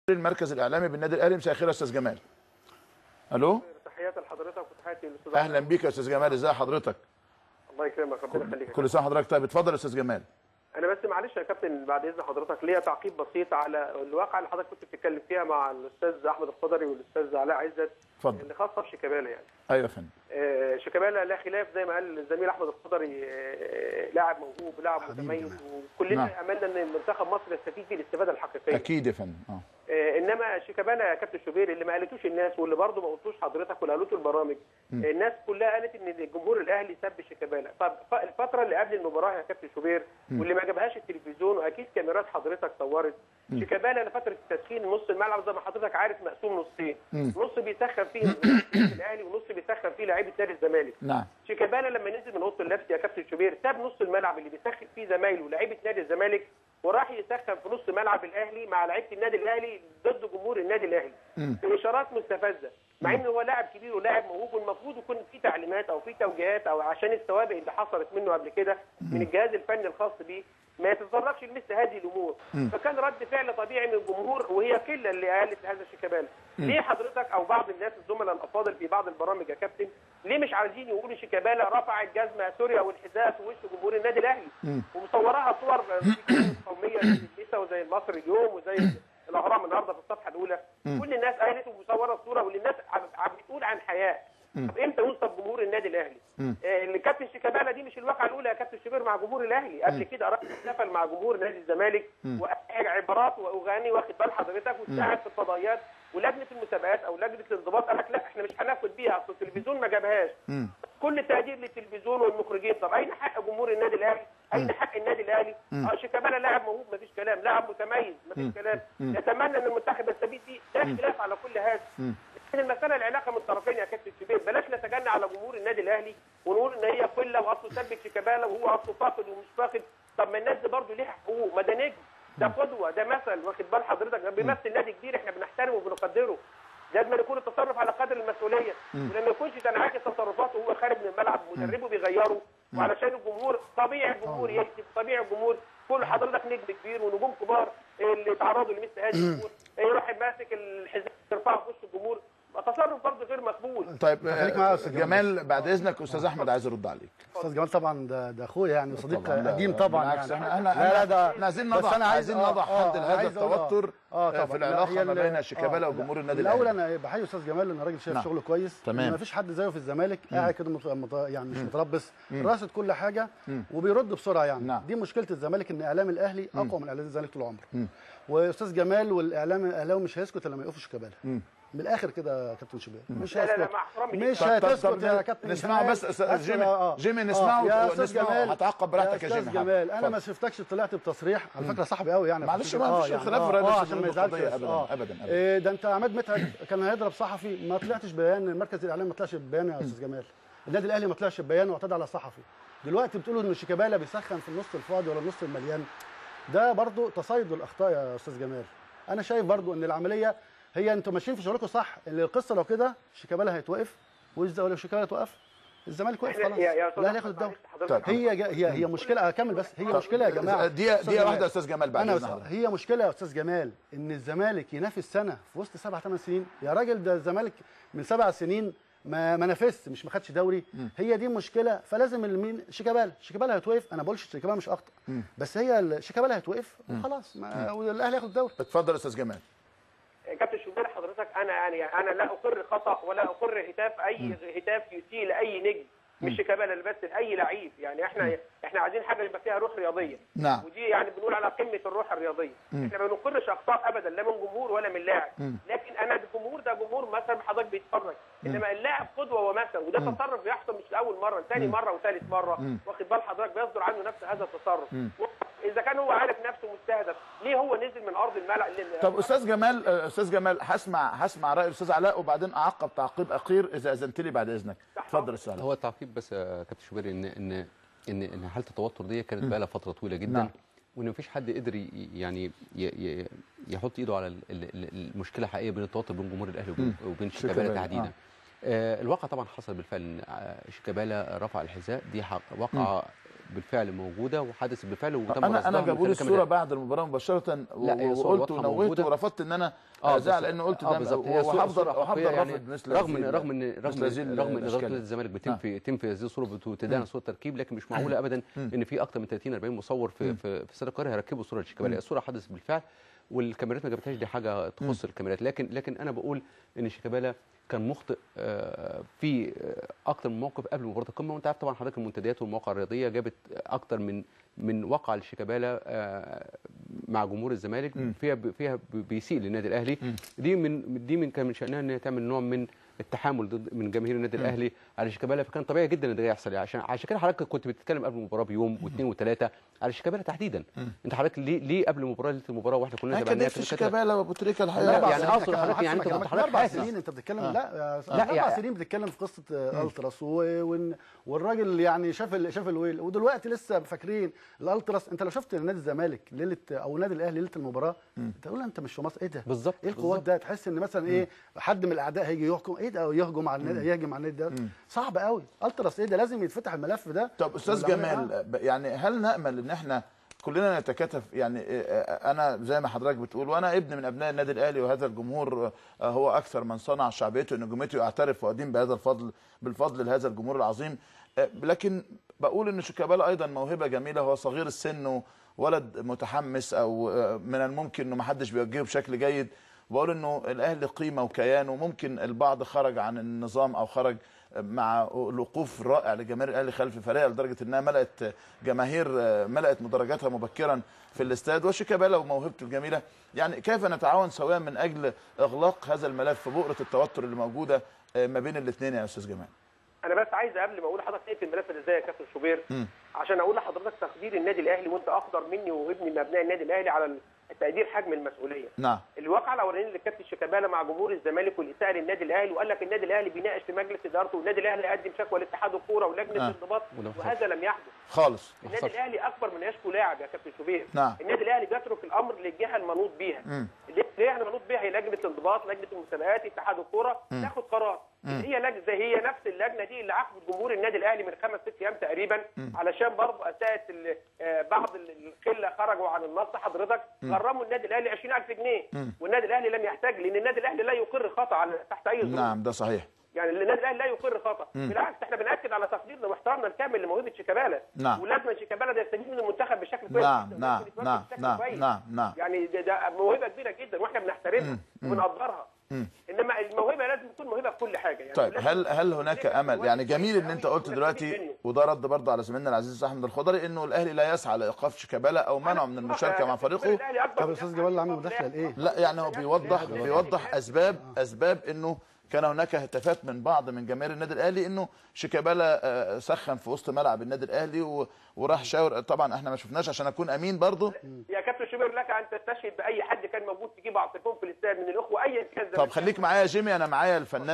المركز الاعلامي بالنادي الاهلي. مساء الخير يا استاذ جمال. الو، تحياتي لحضرتك وتحياتي للاستاذ. اهلا بيك يا استاذ جمال، ازي حضرتك؟ الله يكرمك، ربنا يخليك. كل سنه حضرتك طيب. اتفضل يا استاذ جمال. انا بس معلش يا كابتن بعد اذن حضرتك ليا تعقيب بسيط على الواقعه اللي حضرتك كنت بتتكلم فيها مع الاستاذ احمد الخضري والاستاذ علاء عزت. اتفضل. اللي خاصه بشيكابالا يعني. ايوه يا فندم. شيكابالا لا خلاف زي ما قال الزميل احمد الخضري، لاعب موهوب، لاعب متميز، وكلنا املنا ان منتخب مصر يستفيد فيه الاستفاده الحقيقيه. اكيد يا فندم. انما شيكابالا يا كابتن شوبير اللي ما قالتوش الناس واللي برضه ما قلتوش حضرتك واللي قالته البرامج، الناس كلها قالت ان الجمهور الاهلي سب شيكابالا. طب الفتره اللي قبل المباراه يا كابتن شوبير واللي ما جابهاش التلفزيون واكيد كاميرات حضرتك صورت، شيكابالا لفتره التسخين نص الملعب زي ما حضرتك عارف مقسوم نصين، نص بيسخن فيه الاهلي ونص بيسخن فيه لعيبه نادي الزمالك. نعم. شيكابالا لما نزل من اوضه اللبس يا كابتن شوبير ساب نص الملعب اللي بيسخن فيه زمايله ولاعيبه نادي الزمالك وراح يسخن في نص ملعب الاهلي مع لعيبه النادي الاهلي ضد جمهور النادي الاهلي باشارات مستفزه، مع انه هو لاعب كبير ولاعب موهوب والمفروض يكون في تعليمات او في توجيهات او عشان السوابق اللي حصلت منه قبل كده من الجهاز الفني الخاص بيه ما يتطرقش لمثل هذه الامور. فكان رد فعل طبيعي من الجمهور وهي قله اللي قالت هذا شيكابالا. ليه حضرتك او بعض الناس الزملاء الافاضل في بعض البرامج يا كابتن ليه مش عايزين يقولوا شيكابالا رفع الجزمه سوريا والحذاء في وش جمهور النادي الاهلي ومصورها صور قوميه زي النساء وزي المصري اليوم وزي الاهرام النهارده في الصفحه الاولى. كل الناس قالت ومصوره الصوره واللي الناس عم بتقول عن حياء. طب امتى ينصب جمهور النادي الاهلي؟ الكابتن شيكابالا دي مش الواقعه الاولى يا كابتن شوبير مع جمهور الاهلي، قبل كده راح احتفل مع جمهور نادي الزمالك وقال عبارات واغاني واخد بال حضرتك وساعد في الفضائيات ولجنه المسابقات او لجنه الانضباط قال لك لا احنا مش هناخد بيها اصل التلفزيون ما جابهاش. كل تقدير للتلفزيون والمخرجين. طب اين حق جمهور النادي الاهلي؟ اين حق النادي الاهلي؟ شيكابالا لاعب موهوب مفيش كلام، لاعب متميز مفيش كلام، نتمنى ان المنتخب يستفيد فيه، ده خلاف على كل هذا. لكن المساله العلاقه من الطرفين يا كابتن شوبير، بلاش نتجنى على جمهور النادي الاهلي ونقول ان هي قله واصله سبك شيكابالا وهو اصله فاقد ومش فاقد. طب ما الناس دي برضه ليها حقوق، ما ده نجم، ده قدوه، ده مثل، واخد بال حضرتك، ده بيمثل نادي كبير احنا بنحترمه وبنقدره. لازم يكون التصرف على قدر المسؤوليه ولما يكونش تنعكس تصرفاته وهو خارج من الملعب مدربه بيغيره وعلشان الجمهور طبيعي الجمهور يكتب، طبيعي الجمهور كل حضرتك نجم كبير ونجوم كبار اللي تعرضوا لمثل هذه الامور يروح ماسك الحذاء يرفعه في وش الجمهور، تصرف برضه غير مقبول. طيب جمال بعد اذنك استاذ احمد عايز يرد عليك. استاذ جمال طبعا ده اخويا يعني وصديق قديم طبعا بالعكس يعني احنا عايزين نضع حد لهذا التوتر في العلاقه ما بين شيكابالا وجمهور النادي الاهلي. الاول انا بحيي استاذ جمال ان الراجل شايف شغله كويس، ما فيش حد زيه في الزمالك قاعد كده يعني مش متربص، راصد كل حاجه وبيرد بسرعه يعني. دي مشكله الزمالك ان اعلام الاهلي اقوى من اعلام الزمالك طول عمره. واستاذ جمال والاعلام الاهلاوي مش هيسكت لما يقفوا شيكابالا. من الاخر كده يا كابتن شوبير مش هيسكت، مش هتسكت يا كابتن. نسمعه بس جيمي نسمعه هتعقب براحتك يا جيمي. استاذ جمال انا ما شفتكش طلعت بتصريح على فكره صاحبي قوي يعني معلش ما فيش خلاف عشان ما يزعلش ابدا. ده انت عماد متعب كان هيضرب صحفي ما طلعتش بيان، المركز الاعلامي ما طلعش ببيان يا استاذ جمال، النادي الاهلي ما طلعش ببيان واعتدى على صحفي. دلوقتي بتقولوا ان شيكابالا بيسخن في النص الفاضي ولا النص المليان، ده برضو تصيد الاخطاء يا استاذ جمال. انا شايف برضو ان العمليه هي انتوا ماشيين في شغلكم صح، القصه لو كده شيكابالا هيتوقف ولو شيكابالا توقف الزمالك وقف خلاص الاهلي هياخد الدوري. هي مشكله اكمل بس هي مشكله يا جماعه دقيقه واحده يا استاذ جمال بعد هي مشكله يا استاذ جمال ان الزمالك ينافس سنه في وسط 7 8 سنين. يا راجل ده الزمالك من 7 سنين ما نافسش مش ما خدش دوري. هي دي مشكله فلازم مين شيكابالا هيتوقف. انا بقولش شيكابالا مش اخطا بس هي شيكابالا هيتوقف وخلاص والاهلي ياخد الدوري. اتفضل يا استاذ جمال. كابتن شوبير حضرتك انا لا اقر خطا ولا اقر هتاف اي هتاف يسيء لاي نجم مش شيكابالا اللي بس لاي لعيب يعني. احنا عايزين حاجه يبقى فيها روح رياضيه. نعم. ودي يعني بنقول على قمه الروح الرياضيه. احنا ما بنقرش اخطاء ابدا لا من جمهور ولا من لاعب. لكن انا الجمهور ده جمهور مثلا حضرتك بيتفرج انما اللاعب قدوه ومثل وده تصرف بيحصل مش لاول مره ثاني مره وثالث مره واخد بال حضرتك بيصدر عنه نفس هذا التصرف. اذا كان هو عارف نفسه مستهدف ليه هو نزل من ارض الملعب؟ طب استاذ جمال هسمع راي الاستاذ علاء وبعدين اعقب تعقيب اخير اذا اذنت لي بعد اذنك. اتفضل استاذ علاء. هو التعقيب بس يا كابتن شوبير ان حاله التوتر دي كانت بقى لها فتره طويله جدا وان مفيش حد قدر يعني يحط ايده على المشكله الحقيقيه بين التوتر بين جمهور الاهلي وبين شيكابالا تحديدا. الواقع طبعا حصل بالفعل ان شيكابالا رفع الحذاء، دي واقعه بالفعل موجوده وحدثت بالفعل وتم انا جابوا لي الصوره بعد المباراه مباشره وقلت ونوهت ورفضت ان انا ازعل لان قلت ده وهفضل رافض مثل رغم ان اداره الزمالك بتنفي هذه الصوره وتدعي صوره تركيب، لكن مش معقوله ابدا ان في اكثر من 30 40 مصور في استاد القاهره هيركبوا صوره لشيكابالا. الصوره حدثت بالفعل والكاميرات ما جابتهاش، دي حاجه تخص الكاميرات، لكن انا بقول ان شيكابالا كان مخطئ في اكتر من موقف قبل مباراه القمه. وانت عارف طبعا حضرتك المنتديات والمواقع الرياضيه جابت اكتر من وقعه لشيكابالا مع جمهور الزمالك فيها بيسيء للنادي الاهلي. دي كان من شانها ان هي تعمل نوع من التحامل ضد من جماهير النادي الاهلي على شيكابالا، فكان طبيعي جدا ان ده يحصل. عشان كده حضرتك كنت بتتكلم قبل المباراه بيوم واثنين وثلاثه على شيكابالا تحديدا. انت حضرتك ليه قبل المباراه ليله المباراه واحنا كنا تبعناها في شيكابالا وابو تريكه الحقيقه يعني اقصد حضرتك يعني انت كنت حضرتك 4 سنين انت بتتكلم لا 4 سنين بتتكلم في قصه التراس والراجل يعني شاف الويل، ودلوقتي لسه فاكرين الالتراس. انت لو شفت نادي الزمالك ليله او نادي الاهلي ليله المباراه تقول انت مش في مصر، ايه ده بالظبط، ايه القوات ده؟ تحس ان مثلا ايه حد من الاعداء هيجي يحكم ايه ده يهجم على النادي يهجم على النادي ده. صعب قوي التراس ايه ده، لازم يتفتح الملف ده. طب استاذ جمال يعني هل نامل ان احنا كلنا نتكاتف؟ يعني انا زي ما حضرتك بتقول وانا ابن من ابناء النادي الاهلي وهذا الجمهور هو اكثر من صنع شعبيته نجوميته، يعترف وادين بهذا بالفضل لهذا الجمهور العظيم. لكن بقول ان شيكابالا ايضا موهبه جميله، هو صغير السن وولد متحمس او من الممكن انه ما حدش بيوجهه بشكل جيد. بقول انه الاهلي قيمه وكيان، وممكن البعض خرج عن النظام او خرج مع الوقوف الرائع لجماهير الاهلي خلف فريق لدرجه انها ملأت مدرجاتها مبكرا في الاستاد. وشيكابالا وموهبته الجميله، يعني كيف نتعاون سويا من اجل اغلاق هذا الملف، بؤره التوتر اللي موجوده ما بين الاثنين يا استاذ جمال؟ انا بس عايز قبل ما اقول لحضرتك ايه في الملف ده ازاي يا كابتن شوبير، عشان اقول لحضرتك تقدير النادي الاهلي، وانت اقدر مني وابني من ابناء النادي الاهلي على تقدير حجم المسؤوليه. نعم. الواقعه الاولانيه اللي كابتن شيكابالا مع جمهور الزمالك والاساءه للنادي الاهلي، وقال لك النادي الاهلي بيناقش في مجلس ادارته، والنادي الاهلي قدم شكوى لاتحاد الكوره ولجنه الانضباط، وهذا لم يحدث خالص. النادي الاهلي اكبر من يشكو لاعب يا كابتن شوبير. نعم. النادي الاهلي بيترك الامر للجهه المنوط بيها. اللي احنا منوط بيها هي لجنه الانضباط، لجنه المسابقات، اتحاد الكوره، تاخد قرار. هي لجنه هي نفس اللجنه دي اللي عاقبت جمهور النادي الاهلي من 5-6 ايام تقريبا علشان برضه اساءت بعض القله خرجوا عن النص. حضرتك غرموا النادي الاهلي 20,000 جنيه، والنادي الاهلي لم يحتاج، لان النادي الاهلي لا يقر خطا تحت اي ظروف. نعم ده صحيح. يعني النادي الاهلي لا يقر خطا، بالعكس احنا بناكد على تقديرنا واحترامنا الكامل لموهبه شيكابالا. نعم. ولازم شيكابالا ده يستفيد من المنتخب بشكل كويس. نعم. يعني ده موهبه كبيره جدا واحنا بنحترمها وبنقدرها. انما الموهبه لازم تكون موهبه في كل حاجه. يعني طيب هل هناك امل؟ يعني جميل ان انت قلت دلوقتي، وده رد برضه على زميلنا العزيز احمد الخضري، انه الاهلي لا يسعى لايقاف شيكابالا او منعه من المشاركه مع فريقه. طب استاذ جمال عامل مداخله لايه؟ لا يعني هو بيوضح اسباب انه كان هناك هتافات من بعض من جماهير النادي الاهلي انه شيكابالا سخن في وسط ملعب النادي الاهلي وراح شاور. طبعا احنا ما شفناش عشان اكون امين برضه. يا كابتن شوبير لك ان تستشهد باي حد كان موجود تجيبه على التليفون في الاستاد من الاخوه ايا كان. طب خليك معايا يا جيمي، انا معايا الفنان